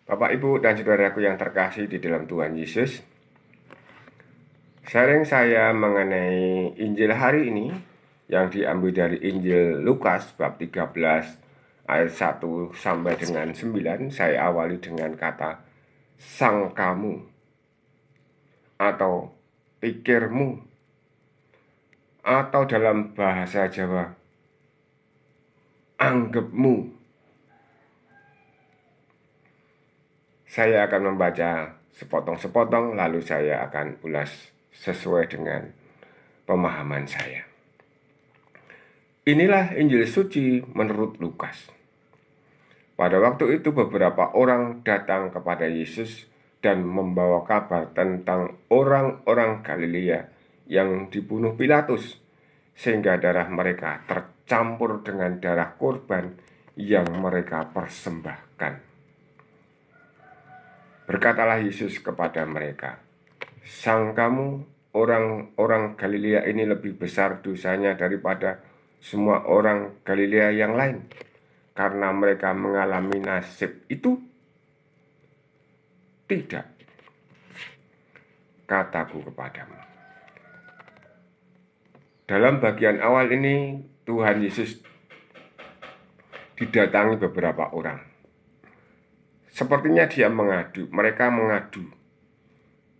Bapak, Ibu, dan saudaraku yang terkasih di dalam Tuhan Yesus, sharing saya mengenai Injil hari ini yang diambil dari Injil Lukas bab 13 ayat 1 sampai dengan 9. Saya awali dengan kata sangkamu atau pikirmu, atau dalam bahasa Jawa anggapmu. Saya akan membaca sepotong-sepotong, lalu saya akan ulas sesuai dengan pemahaman saya. Inilah Injil suci menurut Lukas. Pada waktu itu beberapa orang datang kepada Yesus dan membawa kabar tentang orang-orang Galilea yang dibunuh Pilatus, sehingga darah mereka tercampur dengan darah korban yang mereka persembahkan. Berkatalah Yesus kepada mereka, "Sangkamu orang-orang Galilea ini lebih besar dosanya daripada semua orang Galilea yang lain, karena mereka mengalami nasib itu? Tidak, kataku kepadamu." Dalam bagian awal ini, Tuhan Yesus didatangi beberapa orang. Sepertinya mereka mengadu.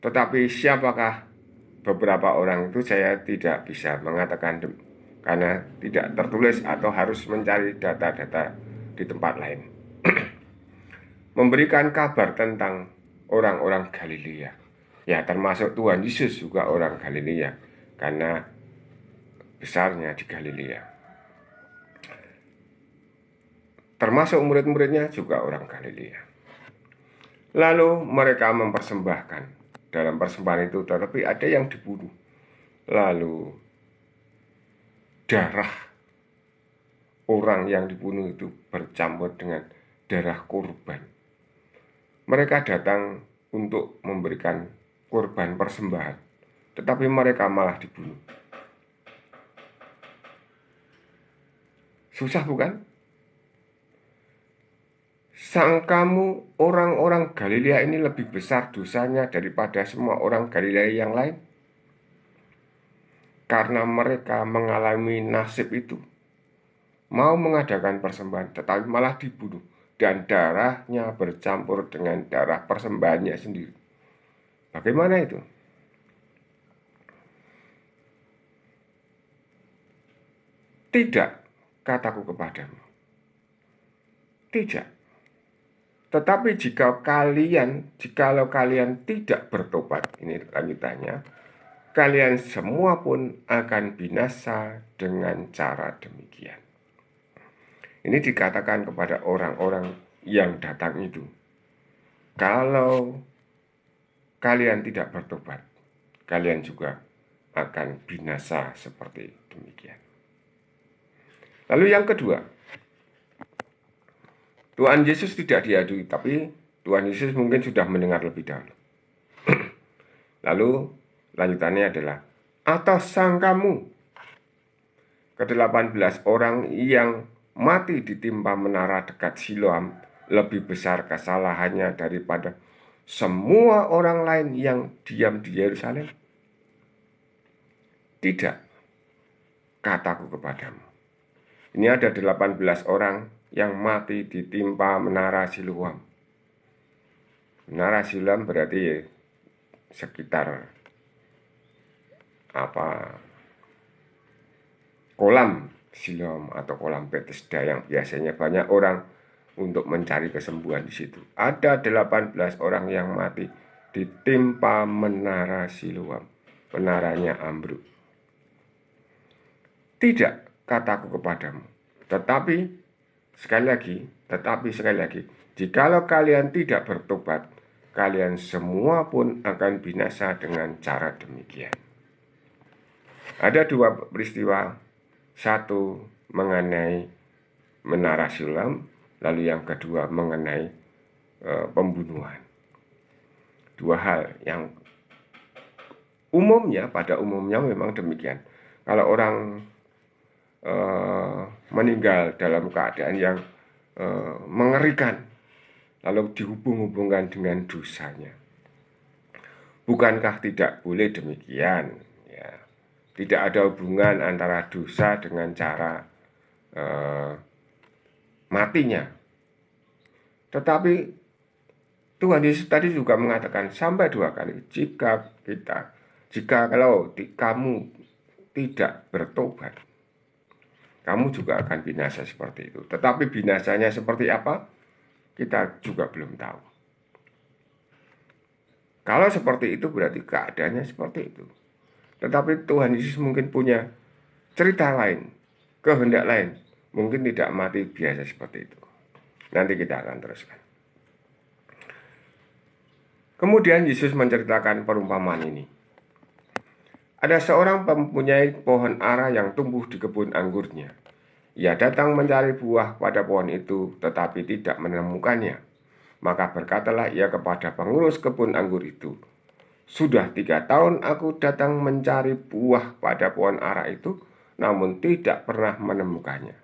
Tetapi siapakah beberapa orang itu saya tidak bisa mengatakan, karena tidak tertulis atau harus mencari data-data di tempat lain. Memberikan kabar tentang orang-orang Galilea. Ya, termasuk Tuhan Yesus juga orang Galilea, karena besarnya di Galilea. Termasuk murid-muridnya juga orang Galilea. Lalu mereka mempersembahkan. Dalam persembahan itu tetapi ada yang dibunuh. Lalu darah orang yang dibunuh itu bercampur dengan darah korban. Mereka datang untuk memberikan korban persembahan, tetapi mereka malah dibunuh. Susah bukan? Sangkamu orang-orang Galilea ini lebih besar dosanya daripada semua orang Galilea yang lain, karena mereka mengalami nasib itu, mau mengadakan persembahan tetapi malah dibunuh, dan darahnya bercampur dengan darah persembahannya sendiri. Bagaimana itu? Tidak, kataku kepadamu. Tidak. Tetapi jikalau kalian tidak bertobat, ini lanjutannya, kalian semua pun akan binasa dengan cara demikian. Ini dikatakan kepada orang-orang yang datang itu. Kalau kalian tidak bertobat, kalian juga akan binasa seperti demikian. Lalu yang kedua, Tuhan Yesus tidak diadui, tapi Tuhan Yesus mungkin sudah mendengar lebih dahulu. Lalu lanjutannya adalah, atau sangkamu ke-18 orang yang mati ditimpa menara dekat Siloam lebih besar kesalahannya daripada semua orang lain yang diam di Yerusalem? Tidak, kataku kepadamu. Ini ada 18 orang yang mati ditimpa menara Siloam. Menara Siloam berarti sekitar kolam Siloam atau kolam Bethesda yang biasanya banyak orang untuk mencari kesembuhan di situ. Ada 18 orang yang mati ditimpa menara Siloam. Menaranya ambruk. Tidak, kataku kepadamu. Tetapi sekali lagi, jikalau kalian tidak bertobat, kalian semua pun akan binasa dengan cara demikian. Ada dua peristiwa, satu mengenai menara Siloam, lalu yang kedua mengenai pembunuhan. Dua hal yang pada umumnya memang demikian. Kalau orang meninggal dalam keadaan yang mengerikan, lalu dihubung-hubungkan dengan dosanya. Bukankah tidak boleh demikian? Ya, tidak ada hubungan antara dosa dengan cara matinya. Tetapi Tuhan Yesus tadi juga mengatakan sampai 2 kali, jika kalau kamu tidak bertobat, kamu juga akan binasa seperti itu. Tetapi binasanya seperti apa? Kita juga belum tahu. Kalau seperti itu berarti keadaannya seperti itu. Tetapi Tuhan Yesus mungkin punya cerita lain, kehendak lain. Mungkin tidak mati biasa seperti itu. Nanti kita akan teruskan. Kemudian Yesus menceritakan perumpamaan ini. Ada seorang mempunyai pohon ara yang tumbuh di kebun anggurnya. Ia datang mencari buah pada pohon itu, tetapi tidak menemukannya. Maka berkatalah ia kepada pengurus kebun anggur itu, "Sudah 3 tahun aku datang mencari buah pada pohon ara itu, namun tidak pernah menemukannya.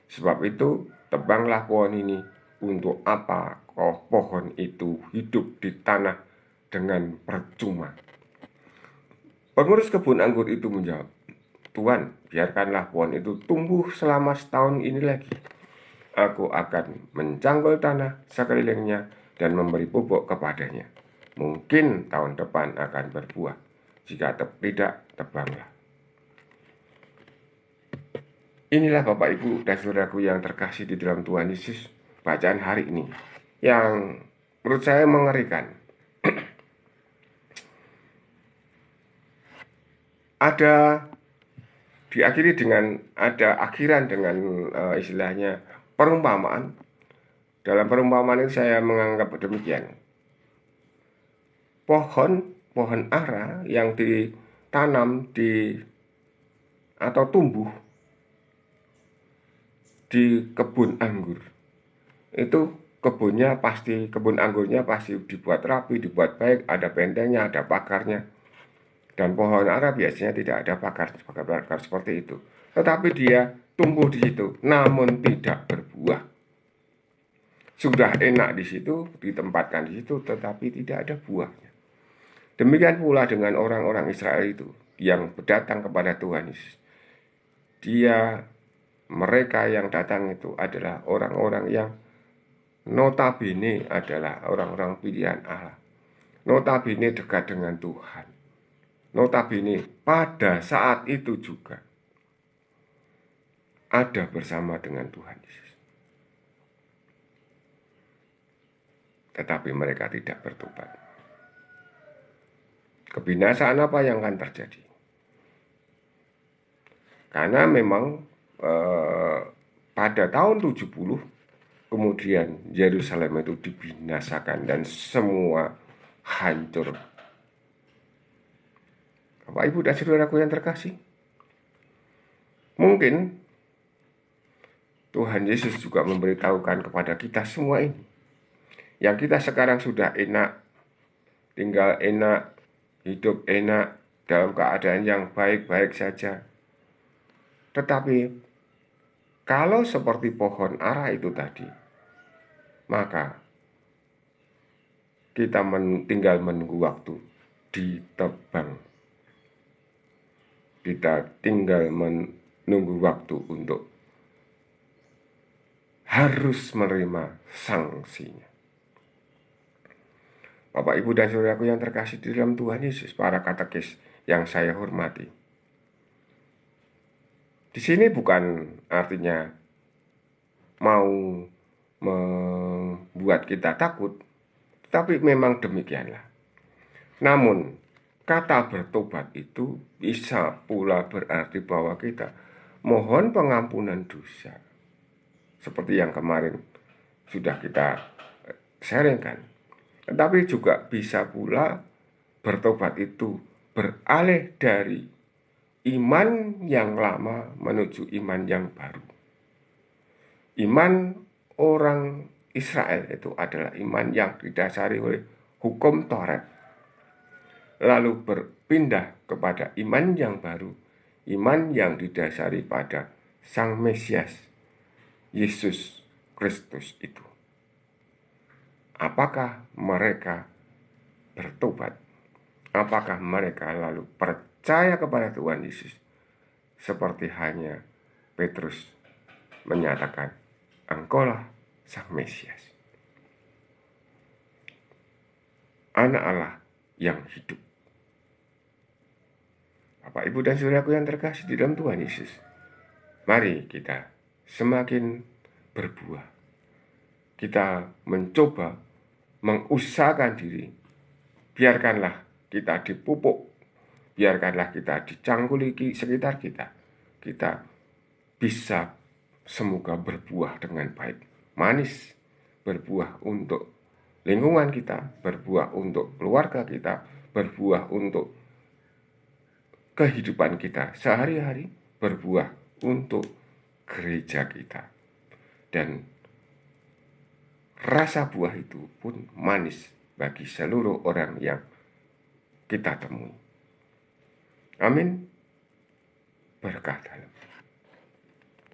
Sebab itu, tebanglah pohon ini. Untuk apa pohon itu hidup di tanah dengan percuma?" Pengurus kebun anggur itu menjawab, "Tuan, biarkanlah pohon itu tumbuh selama setahun ini lagi. Aku akan mencangkul tanah sekelilingnya dan memberi pupuk kepadanya. Mungkin tahun depan akan berbuah. Jika tidak, tebanglah." Inilah Bapak Ibu dan saudaraku yang terkasih di dalam Tuhan Yesus, bacaan hari ini yang menurut saya mengerikan. Ada diakhiri dengan akhiran dengan istilahnya perumpamaan. Dalam perumpamaan ini saya menganggap demikian. Pohon ara yang ditanam atau tumbuh di kebun anggur, itu kebun anggurnya pasti dibuat rapi, dibuat baik, ada bentengnya, ada pagarnya. Dan pohon ara biasanya tidak ada pagar seperti itu. Tetapi dia tumbuh di situ, namun tidak berbuah. Sudah enak di situ, ditempatkan di situ, tetapi tidak ada buahnya. Demikian pula dengan orang-orang Israel itu yang datang kepada Tuhan Yesus. Mereka yang datang itu adalah orang-orang yang notabene adalah orang-orang pilihan Allah. Notabene dekat dengan Tuhan. Notabene pada saat itu juga ada bersama dengan Tuhan Yesus. Tetapi mereka tidak bertobat. Kebinasaan apa yang akan terjadi? Karena memang pada tahun 70 kemudian Yerusalem itu dibinasakan dan semua hancur. Bapak Ibu dan saudaraku yang terkasih, mungkin Tuhan Yesus juga memberitahukan kepada kita semua ini, yang kita sekarang sudah enak, tinggal enak, hidup enak, dalam keadaan yang baik-baik saja. Tetapi kalau seperti pohon ara itu tadi, maka kita tinggal menunggu waktu ditebang. Kita tinggal menunggu waktu untuk harus menerima sanksinya. Bapak, Ibu, dan saudaraku yang terkasih di dalam Tuhan Yesus, para katekis yang saya hormati. Di sini bukan artinya mau membuat kita takut, tapi memang demikianlah. Namun, kata bertobat itu bisa pula berarti bahwa kita mohon pengampunan dosa. Seperti yang kemarin sudah kita sharingkan. Tetapi juga bisa pula bertobat itu beralih dari iman yang lama menuju iman yang baru. Iman orang Israel itu adalah iman yang didasari oleh hukum Taurat. Lalu berpindah kepada iman yang baru, iman yang didasari pada Sang Mesias, Yesus Kristus itu. apakah mereka bertobat? Apakah mereka lalu percaya kepada Tuhan Yesus? Seperti hanya Petrus menyatakan, Engkaulah Sang Mesias, Anak Allah yang hidup. Bapak, Ibu, dan saudaraku yang terkasih di dalam Tuhan Yesus, mari kita semakin berbuah. Kita mencoba mengusahakan diri. Biarkanlah kita dipupuk, biarkanlah kita dicangkuli sekitar kita. Kita bisa semoga berbuah dengan baik, manis, berbuah untuk lingkungan kita, berbuah untuk keluarga kita, berbuah untuk kehidupan kita sehari-hari, berbuah untuk gereja kita. Dan rasa buah itu pun manis bagi seluruh orang yang kita temui. Amin. Berkah dalam.